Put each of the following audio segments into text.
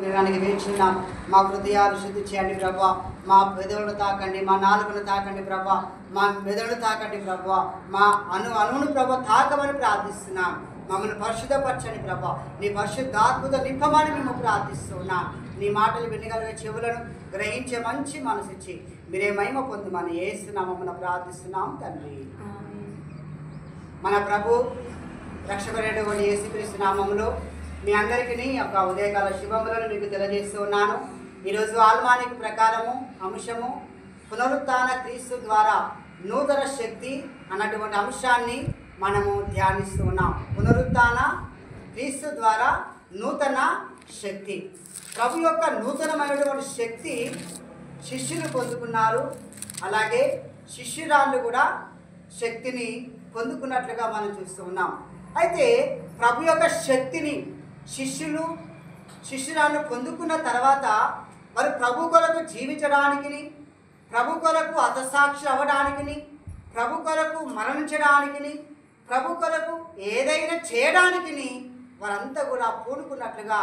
వినడానికి వేచున్నాం. మా హృదయాలు శుద్ధి చేయండి ప్రభా. మా పెదవులను తాకండి, మా నాలుకను తాకండి ప్రభా, మా మెదడును తాకండి ప్రభా, మా అణువును ప్రభా తాకమని ప్రార్థిస్తున్నాం. మమ్మల్ని పరిశుద్ధపరచండి ప్రభా. నీ పరిశుద్ధాత్మతో నింపమని మేము ప్రార్థిస్తున్నాం. నీ మాటలు వినగలిగే చెవులను గ్రహించే మంచి మనసిచ్చి మీరే మహిమ పొందమని యేసునామమున ప్రార్థిస్తున్నాం తండ్రి. మన ప్రభు రక్షకుడైనటువంటి యేసుక్రీస్తు నామములో మీ అందరికీ యొక్క ఉదయకాల శుభములను మీకు తెలియజేస్తూ ఉన్నాను. ఈరోజు ఆల్మానిక్ ప్రకారము అంశము పునరుత్థాన క్రీస్తు ద్వారా నూతన శక్తి అన్నటువంటి అంశాన్ని మనము ధ్యానిస్తూ ఉన్నాం. పునరుత్థాన క్రీస్తు ద్వారా నూతన శక్తి. ప్రభు యొక్క నూతనమైనటువంటి శక్తి శిష్యులు పొందుకున్నారు. అలాగే శిష్యురాళ్ళు కూడా శక్తిని పొందుకున్నట్లుగా మనం చూస్తూ ఉన్నాం. అయితే ప్రభు యొక్క శక్తిని శిష్యురాళ్ళు పొందుకున్న తర్వాత వారు ప్రభు కొరకు జీవించడానికి, ప్రభు కొరకు హతసాక్షి అవ్వడానికి, ప్రభు కొరకు మరణించడానికి, ప్రభు కొరకు ఏదైనా చేయడానికి వారంతా కూడా పూనుకున్నట్లుగా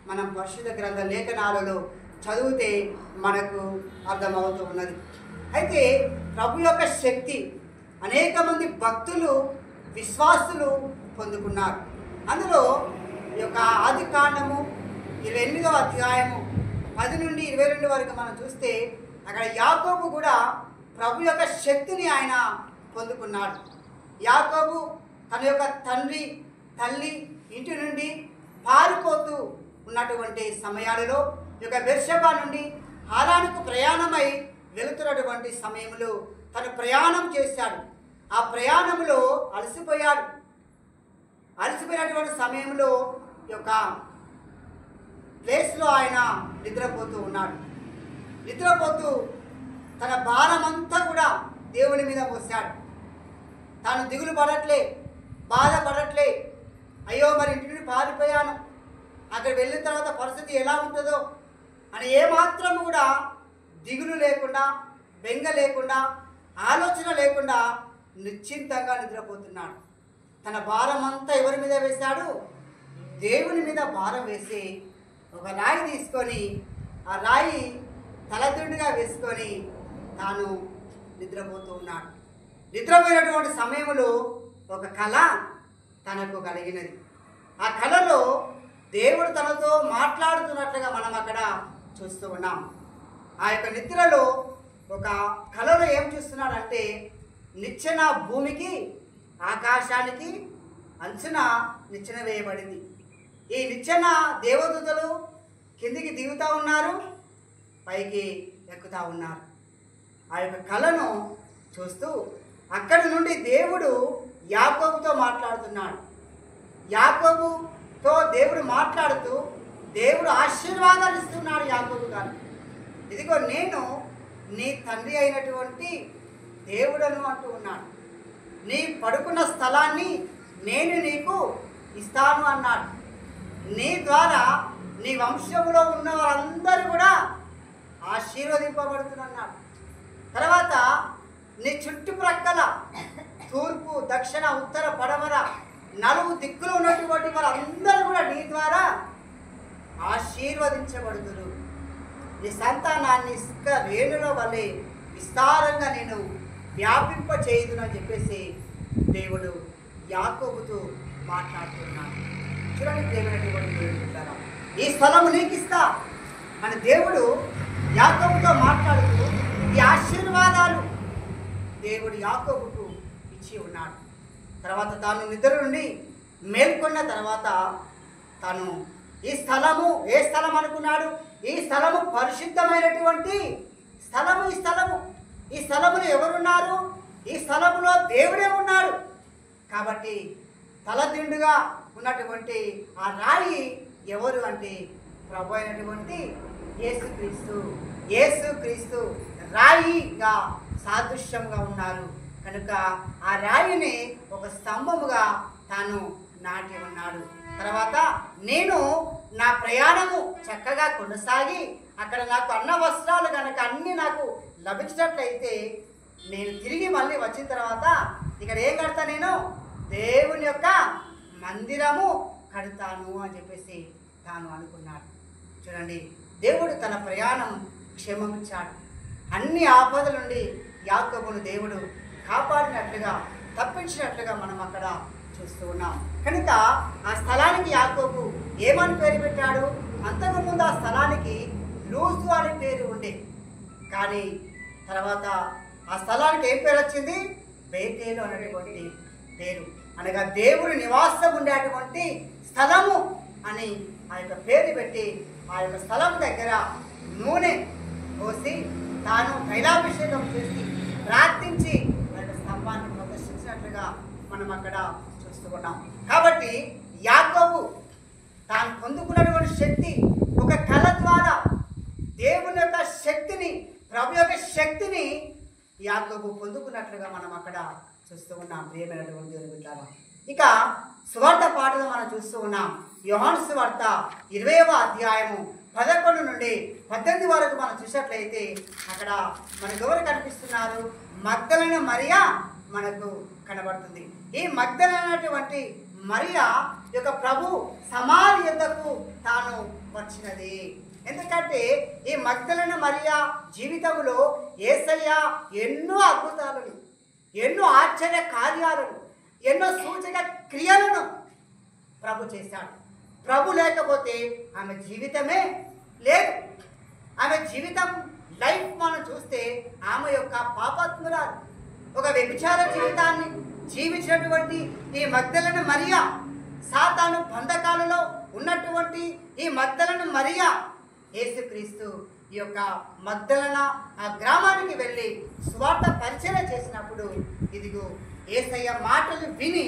మనం పరిశుద్ధ గ్రంథ లేఖనాలలో చదివితే మనకు అర్థమవుతూ ఉన్నది. అయితే ప్రభు యొక్క శక్తి అనేక మంది భక్తులు విశ్వాసులు పొందుకున్నారు. అందులో ఈ యొక్క ఆది కాండము 28వ అధ్యాయము 10 నుండి 22 వరకు మనం చూస్తే అక్కడ యాకోబు కూడా ప్రభు యొక్క శక్తిని ఆయన పొందుకున్నాడు. యాకోబు తన యొక్క తల్లి ఇంటి నుండి పారిపోతూ ఉన్నటువంటి సమయాలలో ఈ యొక్క బెర్షెబా నుండి హారానుకు ప్రయాణమై వెళుతున్నటువంటి సమయంలో తను ప్రయాణం చేశాడు. ఆ ప్రయాణంలో అలసిపోయినటువంటి సమయంలో ఈ యొక్క ప్లేస్లో ఆయన నిద్రపోతూ ఉన్నాడు. నిద్రపోతూ తన భారమంతా కూడా దేవుని మీద మోసాడు. తాను దిగులు పడట్లే, బాధపడట్లే. అయ్యో మరి ఇంటి నుండి పారిపోయాను, అక్కడ వెళ్ళిన తర్వాత పరిస్థితి ఎలా ఉంటుందో అని ఏమాత్రం కూడా దిగులు లేకుండా, బెంగ లేకుండా, ఆలోచన లేకుండా నిశ్చింతంగా నిద్రపోతున్నాడు. తన భారం అంతా ఎవరి మీద వేశాడు? దేవుని మీద భారం వేసి ఒక రాయి తీసుకొని ఆ రాయి తలదుండిగా వేసుకొని తాను నిద్రపోతూ ఉన్నాడు. నిద్రపోయినటువంటి సమయంలో ఒక కళ తనకు కలిగినది. ఆ కళలో దేవుడు తనతో మాట్లాడుతున్నట్లుగా మనం అక్కడ చూస్తూ ఉన్నాం. ఆ యొక్క నిద్రలో ఒక కళలో ఏం చూస్తున్నాడంటే నిచ్చెన భూమికి ఆకాశానికి అంచున నిచ్చెన వేయబడింది. ఈ నిచ్చెన దేవదూతలు కిందికి దిగుతూ ఉన్నారు, పైకి ఎక్కుతూ ఉన్నారు. ఆ యొక్క కళను చూస్తూ అక్కడి నుండి దేవుడు యాకోబుతో మాట్లాడుతున్నాడు. యాకోబుతో దేవుడు మాట్లాడుతూ దేవుడు ఆశీర్వాదాలు ఇస్తున్నాడు యాకోబు గారు. ఇదిగో నేను నీ తండ్రి అయినటువంటి దేవుడను అంటూ ఉన్నాడు. నీ పడుకున్న స్థలాన్ని నేను నీకు ఇస్తాను అన్నాడు. నీ ద్వారా నీ వంశంలో ఉన్న వారందరూ కూడా ఆశీర్వదింపబడుతున్నారు. తర్వాత నీ చుట్టుప్రక్కల తూర్పు, దక్షిణ, ఉత్తర, పడమర 4 దిక్కులు ఉన్నటువంటి వారందరూ కూడా నీ ద్వారా ఆశీర్వదించబడుతురు. నీ సంతానాన్ని ఇసుక రేణుల వల్లే విస్తారంగా నేను వ్యాపింప చేయుదునని చెప్పేసి దేవుడు యాకోబుతో మాట్లాడుతున్నాడు. చూడండి ప్రేమైనటువంటి దేవుడు, ఈ స్థలము నీకు ఇస్తా అని దేవుడు యాకోబుతో మాట్లాడుతూ ఈ ఆశీర్వాదాలు దేవుడు యాకోబుకు ఇచ్చి ఉన్నాడు. తర్వాత తాను నిద్ర నుండి మేల్కొన్న తర్వాత తాను ఈ స్థలము ఏ స్థలం అనుకున్నాడు? ఈ స్థలము పరిశుద్ధమైనటువంటి స్థలము. ఈ స్థలములో ఎవరున్నారు? ఈ స్థలములో దేవుడే ఉన్నాడు. కాబట్టి తలదిండుగా ఉన్నటువంటి ఆ రాయి ఎవరు అంటే ప్రభు అయినటువంటి యేసుక్రీస్తు రాయిగా సాదృశ్యంగా ఉన్నారు. కనుక ఆ రాయిని ఒక స్తంభముగా తాను నాటి ఉన్నాడు. తర్వాత నేను నా ప్రయాణము చక్కగా కొనసాగి అక్కడ నాకు అన్న వస్త్రాలు కనుక అన్నీ నాకు లభించినట్లయితే నేను తిరిగి మళ్ళీ వచ్చిన తర్వాత ఇక్కడ ఏం కడతా? నేను దేవుని యొక్క మందిరము కడతాను అని చెప్పేసి తాను అనుకున్నాడు. చూడండి, దేవుడు తన ప్రయాణం క్షేమమిచ్చాడు. అన్ని ఆపదల నుండి యాకోబును దేవుడు కాపాడినట్లుగా, తప్పించినట్లుగా మనం అక్కడ చూస్తూ ఉన్నాం. కనుక ఆ స్థలానికి యాకోబు ఏమని పేరు పెట్టాడు? అంతకుముందు ఆ స్థలానికి లూజు అనే పేరు ఉండే, కానీ తర్వాత ఆ స్థలానికి ఏం పేరు వచ్చింది? బేతేలు అనేటువంటి పేరు, అనగా దేవుడు నివాసం ఉండేటువంటి స్థలము అని ఆ యొక్క పేరు పెట్టి ఆ యొక్క స్థలం దగ్గర నూనె పోసి తాను తైలాభిషేకం చేసి ప్రార్థించి ఆ యొక్క స్తంభాన్ని ప్రదర్శించినట్లుగా మనం అక్కడ చూస్తూ ఉన్నాం. కాబట్టి యాకోబు తాను పొందుకున్నటువంటి శక్తి ఒక కళ ద్వారా దేవుని యొక్క శక్తిని, ప్రభు యొక్క శక్తిని యాకోబు పొందుకున్నట్లుగా మనం అక్కడ చూస్తూ ఉన్నాం. ప్రియమైనటువంటి దేవుని బిడ్డలారా, ఇక సువార్త పాటలు మనం చూస్తూ ఉన్నాం. యోహాను సువార్త 20వ అధ్యాయము 11 నుండి 18 వరకు మనం చూసినట్లయితే అక్కడ మనకు ఎవరు కనిపిస్తున్నారు? మగ్దలైన మరియా మనకు కనబడుతుంది. ఈ మగ్దలైనటువంటి మరియా యొక్క ప్రభు సమాధి యొద్దకు తాను వచ్చినది. ఎందుకంటే ఈ మగ్దలైన మరియా జీవితంలో యేసయ్య ఎన్నో అద్భుతాలను, ఎన్నో ఆశ్చర్య కార్యాలను, ఎన్నో సూచక క్రియలను ప్రభు చేశాడు. ప్రభు లేకపోతే ఆమె జీవితమే లేదు. ఆమె జీవితం లైఫ్ మనం చూస్తే ఆమె యొక్క పాపాత్మురాలు, ఒక వ్యభిచార జీవితాన్ని జీవించినటువంటి ఈ మగ్దలైన మరియా, సాతాను బంధకాలలో ఉన్నటువంటి ఈ మగ్దలైన మరియా యేసుక్రీస్తు ఈ యొక్క మగ్దలన ఆ గ్రామానికి వెళ్ళి స్వార్థ పరిచయం చేసినప్పుడు ఇదిగో యేసయ్య మాటలు విని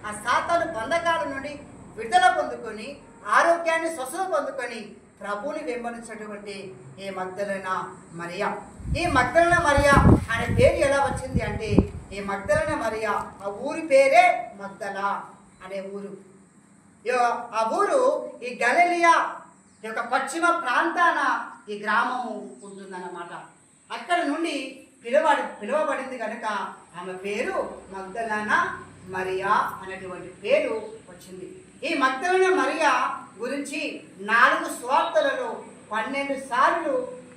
ఆ సాతాను బంధకాల నుండి విడుదల పొందుకొని ఆరోగ్యాన్ని స్వస్థత పొందుకొని ప్రభువుని వెంబడించినటువంటి ఈ మగ్దలైన మరియా. ఈ మగ్దలైన మరియా అనే పేరు ఎలా వచ్చింది అంటే, ఈ మగ్దలైన మరియా ఆ ఊరి పేరే మగ్దల అనే ఊరు. ఆ ఊరు ఈ గలిలయ యొక్క పశ్చిమ ప్రాంతాన ఈ గ్రామము ఉంటుందన్నమాట. అక్కడ నుండి పిలువబడింది కనుక ఆమె పేరు మగ్దలైన మరియా అనేటువంటి పేరు వచ్చింది. ఈ మగ్దలైన మరియా గురించి 4 సువార్తలలో 12 సార్లు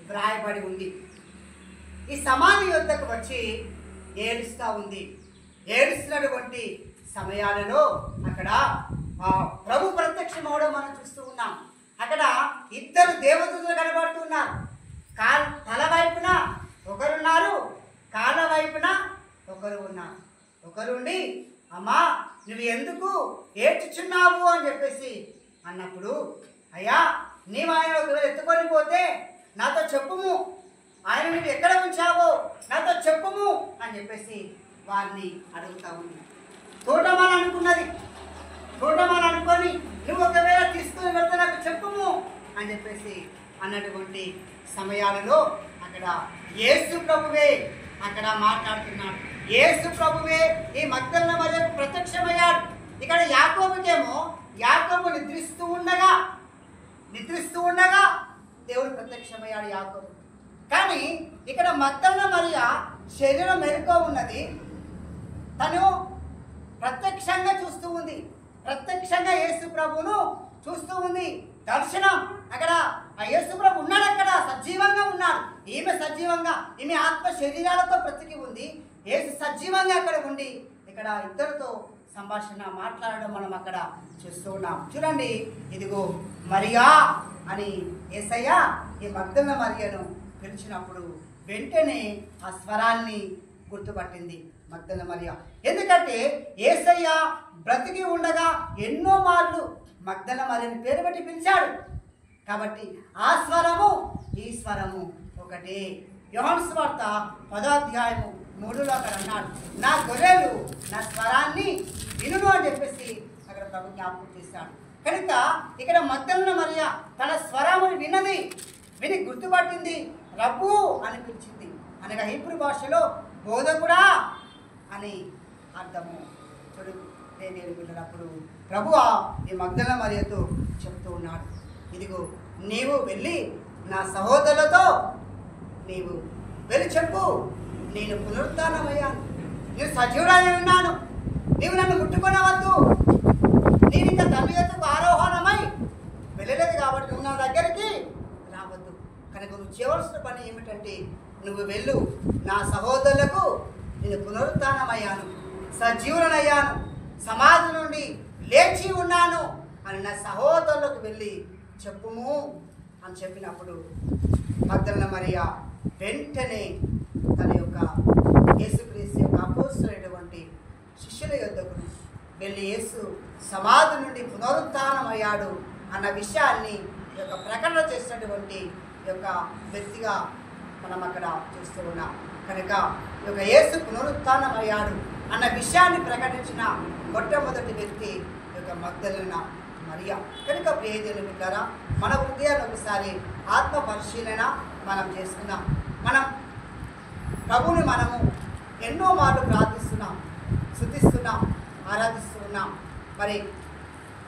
వ్రాయబడి ఉంది. ఈ సమాధి యొద్దకు వచ్చి ఏడుస్తూ ఉంది. ఏడుస్తున్నటువంటి సమయాలలో అక్కడ ప్రభు ప్రత్యక్షం అవడం మనం చూస్తూ ఉన్నాం. అక్కడ 2 దేవదూతలు కనబడుతున్నారు. తల వైపున ఒకరున్నారు, కాళ్ళ వైపున ఒకరు ఉన్నారు. ఒకరుండి, అమ్మా నువ్వు ఎందుకు ఏడ్చుచున్నావు అని చెప్పేసి అన్నప్పుడు, అయ్యా నీవు ఆయన ఒకవేళ ఎత్తుకొని పోతే నాతో చెప్పుము, ఆయన నువ్వు ఎక్కడ ఉంచావో నాతో చెప్పుము అని చెప్పేసి వారిని అడుగుతా ఉంది. చూడమని అనుకున్నది. చూడమని అనుకొని నువ్వు ఒకవేళ తీసుకుని వెళ్తే నాకు చెప్పుము అని చెప్పేసి అన్నటువంటి సమయాలలో అక్కడ యేసు ప్రభువే అక్కడ మాట్లాడుతున్నాడు. యేసు ప్రభువే ఈ మగ్దలైన మరియకు ప్రత్యక్షమయ్యాడు. ఇక్కడ యాకోబు నిద్రిస్తూ ఉండగా దేవుడు ప్రత్యక్షమయ్యాడు యాకోబు. కానీ ఇక్కడ మగ్దలైన మరియ శరీరం మెరుకో ఉన్నది. తను ప్రత్యక్షంగా చూస్తూ ఉంది. ప్రత్యక్షంగా యేసు ప్రభువును చూస్తూ ఉంది. దర్శనం అక్కడ ఆ యేసు ప్రభు ఉన్నాడు, అక్కడ సజీవంగా ఉన్నాడు. ఈమె సజీవంగా, ఈమె ఆత్మ శరీరాలతో బ్రతికి ఉంది. యేసు సజీవంగా అక్కడ ఉండి ఇక్కడ ఇద్దరితో సంభాషణ మాట్లాడడం మనం అక్కడ చూస్తూ ఉన్నాం. చూడండి, ఇదిగో మరియా అని యేసయ్య ఈ మగ్దలైన మరియను పిలిచినప్పుడు వెంటనే ఆ స్వరాన్ని గుర్తుపట్టింది మగ్దలైన మరియ. ఎందుకంటే యేసయ్య బ్రతికి ఉండగా ఎన్నో మార్లు మగ్దలైన మరియని పేరు పెట్టి పిలిచాడు. కాబట్టి ఆ స్వరము ఈ స్వరము ఒకటే. యోహాను సువార్త 10వ అధ్యాయము 3లో అక్కడ అన్నాడు, నా గొర్రెలు నా స్వరాన్ని వినును అని చెప్పేసి అక్కడ ప్రభు జ్ఞాపకం చేశాడు. కనుక ఇక్కడ మగ్దలైన మరియ తన స్వరముని విని గుర్తుపట్టింది, రబ్బు అని పిలిచింది. అనగా హీబ్రూ భాషలో బోధకుడా అని అర్థము. చూడు నేను వెళ్ళినప్పుడు ప్రభు ఈ మగ్దలైన మరియతో చెప్తూ ఉన్నాడు, ఇదిగో నీవు వెళ్ళి నా సహోదరులతో నీవు వెళ్ళి చెప్పు, నేను పునరుత్థానమయ్యాను, నేను సజీవుడై ఉన్నాను, నీవు నన్ను ముట్టుకొనవద్దు, నేను ఇంకా తండ్రి యొద్దకు ఆరోహణమై వెళ్ళలేదు కాబట్టి నువ్వు నా దగ్గరికి రావద్దు. కనుక నువ్వు చేయవలసిన పని ఏమిటంటే, నువ్వు వెళ్ళు, నా సహోదరులకు నేను పునరుత్థానమయ్యాను, సజీవులనయ్యాను, సమాధి నుండి లేచి ఉన్నాను అని నా సహోదరులకు వెళ్ళి చెప్పుము అని చెప్పినప్పుడు మగ్దలన మరియ వెంటనే తన యొక్క యేసుక్రీస్తు యొక్క అపోస్తలుడైనటువంటి శిష్యుల యొద్దకు వెళ్ళి యేసు సమాధి నుండి పునరుత్థానమయ్యాడు అన్న విషయాన్ని ఈ యొక్క ప్రకటన చేసినటువంటి యొక్క వ్యక్తిగా మనం అక్కడ చూస్తూ ఉన్నాం. కనుక ఈ యొక్క యేసు పునరుత్థానమయ్యాడు అన్న విషయాన్ని ప్రకటించిన మొట్టమొదటి వ్యక్తి ఈ యొక్క మగ్దలన మరియ. కనుక ప్రియదేవుని బిడ్డలారా, మన హృదయాన్ని ఒకసారి ఆత్మ పరిశీలన మనం చేసుకుందాం. మనం ప్రభువుని మనము ఎన్నో మార్లు ప్రార్థిస్తున్నాం, స్తుతిస్తున్నాం, ఆరాధిస్తున్నాం. మరి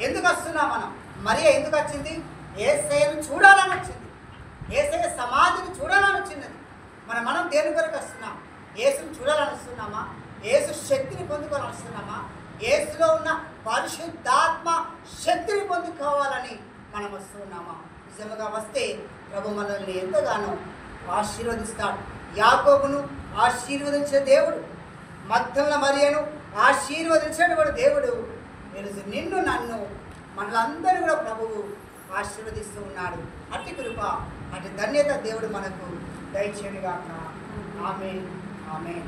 ఎందుకు వస్తున్నాం మనం? మరియ ఎందుకు వచ్చింది? యేసయ్యను చూడాలని వచ్చింది, యేసయ్య సమాధిని చూడాలని వచ్చినది. మనం దేని కొరకు వస్తున్నాం? యేసుని చూడాలని వస్తున్నామా? యేసు శక్తిని పొందుకోవాలని వస్తున్నామా? యేసులో ఉన్న పరిశుద్ధాత్మ శక్తిని పొందుకోవాలని మనం వస్తున్నామా? నిజంగా వస్తే ప్రభు మనల్ని ఎంతగానో ఆశీర్వదిస్తాడు. యాకోబును ఆశీర్వదించిన దేవుడు, మగ్దలన మరియను ఆశీర్వదించినటువంటి దేవుడు ఈరోజు నిన్ను నన్ను మనలందరూ కూడా ప్రభువు ఆశీర్వదిస్తూ ఉన్నాడు. అట్టి కృప, అట్టి ధన్యత దేవుడు మనకు దయచేయుగాక. ఆమేన్, ఆమేన్.